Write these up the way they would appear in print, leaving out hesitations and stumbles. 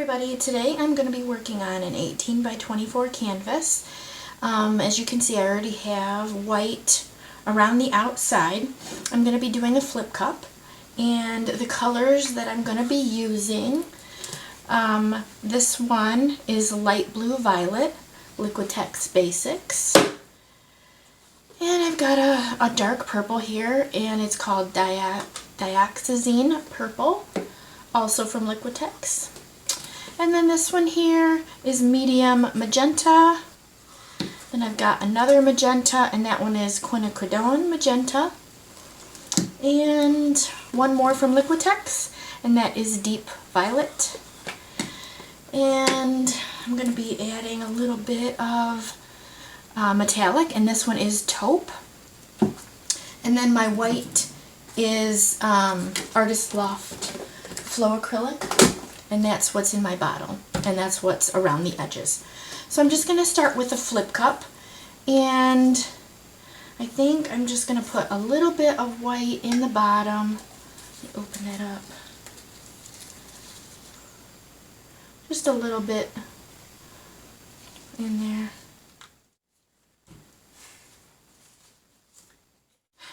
everybody, today I'm going to be working on an 18 by 24 canvas. As you can see, I already have white around the outside. I'm going to be doing a flip cup, and the colors that I'm going to be using, this one is light blue violet, Liquitex Basics, and I've got a dark purple here, and it's called dioxazine purple, also from Liquitex. And then this one here is medium magenta. Then I've got another magenta, and that one is quinacridone magenta. And one more from Liquitex, and that is deep violet. And I'm going to be adding a little bit of metallic, and this one is taupe. And then my white is Artist Loft Flow Acrylic. And that's what's in my bottle, and that's what's around the edges. So I'm just going to start with a flip cup, and I think I'm just going to put a little bit of white in the bottom. Let me open that up. Just a little bit in there.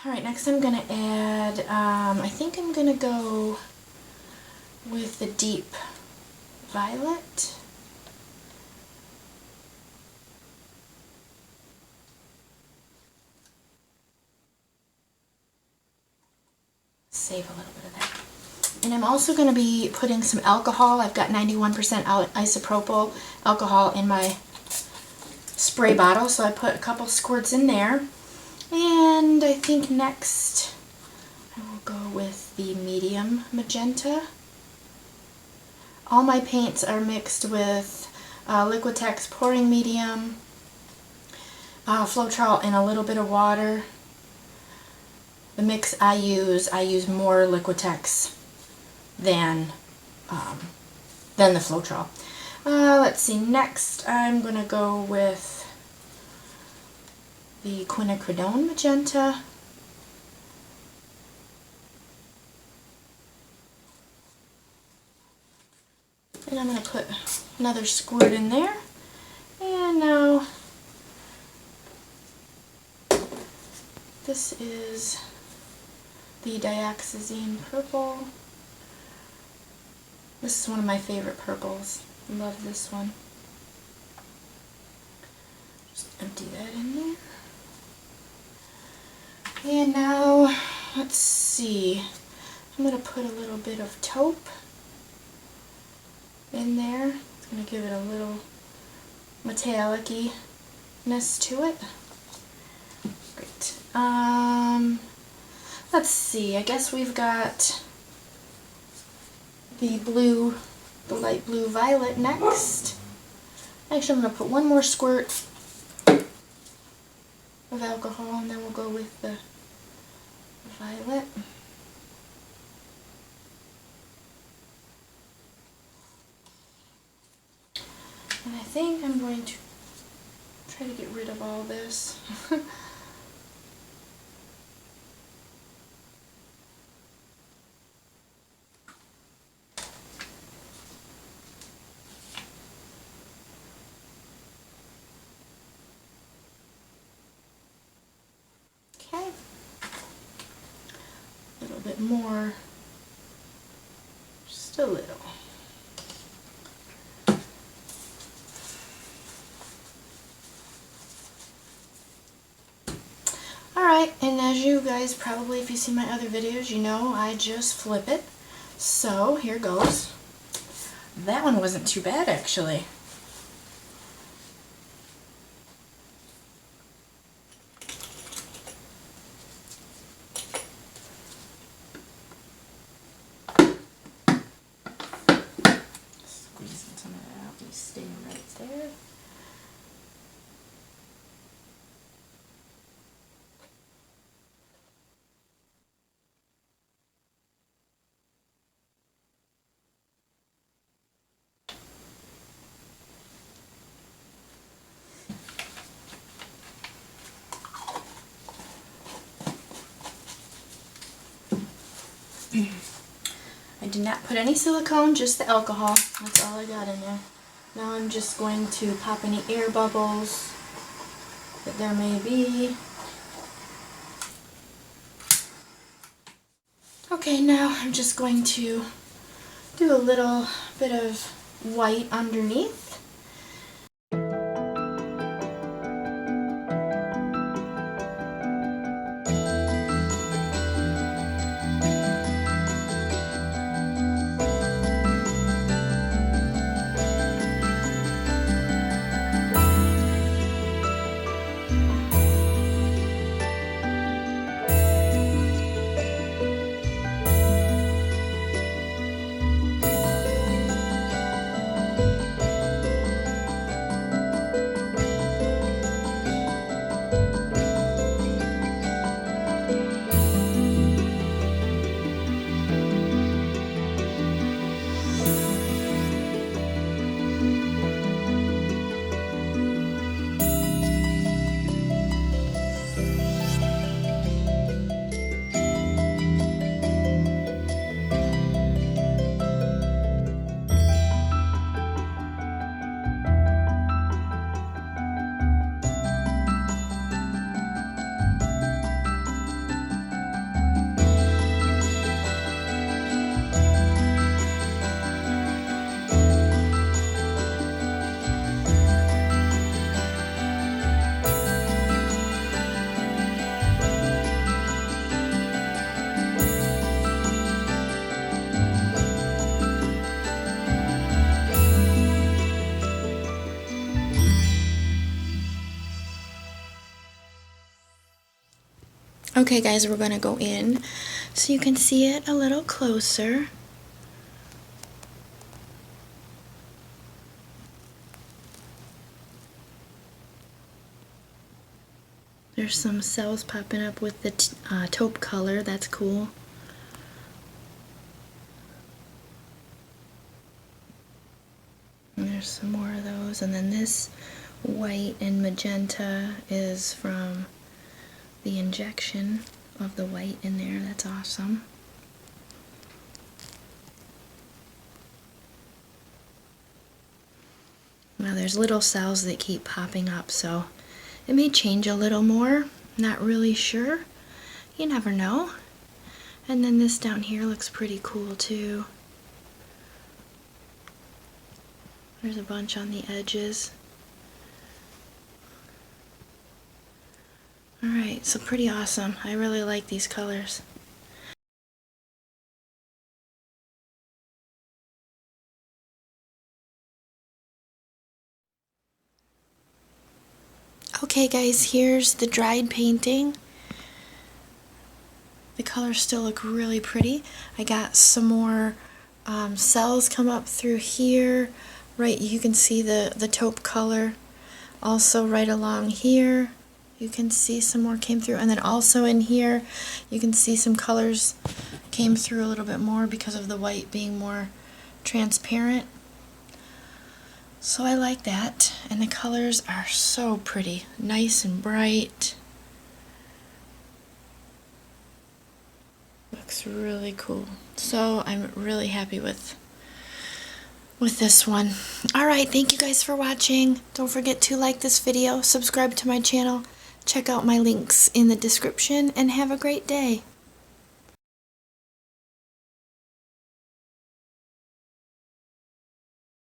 Alright, next I'm going to add, I think I'm going to go with the deep violet. Save a little bit of that. And I'm also going to be putting some alcohol. I've got 91% isopropul alcohol in my spray bottle, so I put a couple squirts in there. And I think next I will go with the medium magenta. All my paints are mixed with Liquitex pouring medium, floetrol, and a little bit of water. The mix I use more Liquitex than the floetrol. Let's see, next I'm going to go with the quinacridone magenta. And I'm going to put another squirt in there. And now this is the dioxazine purple. This is one of my favorite purples. I love this one. Just empty that in there. And now, let's see. I'm going to put a little bit of taupe in there. It's going to give it a little metallic-ness to it. Great. Let's see, I guess we've got the light blue violet next. Actually, I'm going to put one more squirt of alcohol, and then we'll go with the violet. And I think I'm going to try to get rid of all this. Okay. A little bit more. Just a little. Alright, and as you guys probably, if you see my other videos, you know I just flip it. So, here goes. That one wasn't too bad, actually. Squeezing some of that out, you stay right there. did not put any silicone, just the alcohol. That's all I got in there. Now I'm just going to pop any air bubbles that there may be. Okay, now I'm just going to do a little bit of white underneath. Okay guys, we're going to go in so you can see it a little closer. There's some cells popping up with the taupe color. That's cool. And there's some more of those. And then this white and magenta is from the injection of the white in there. That's awesome. Now there's little cells that keep popping up, so it may change a little more. Not really sure. You never know. And then this down here looks pretty cool too. There's a bunch on the edges. Alright, so pretty awesome. I really like these colors. Okay guys, here's the dried painting. The colors still look really pretty. I got some more cells come up through here. Right, you can see the taupe color. Also right along here, you can see some more came through. And then also in here, you can see some colors came through a little bit more because of the white being more transparent. So I like that, and the colors are so pretty, nice and bright. Looks really cool. So I'm really happy with this one. Alright, thank you guys for watching. Don't forget to like this video, subscribe to my channel, check out my links in the description, and have a great day.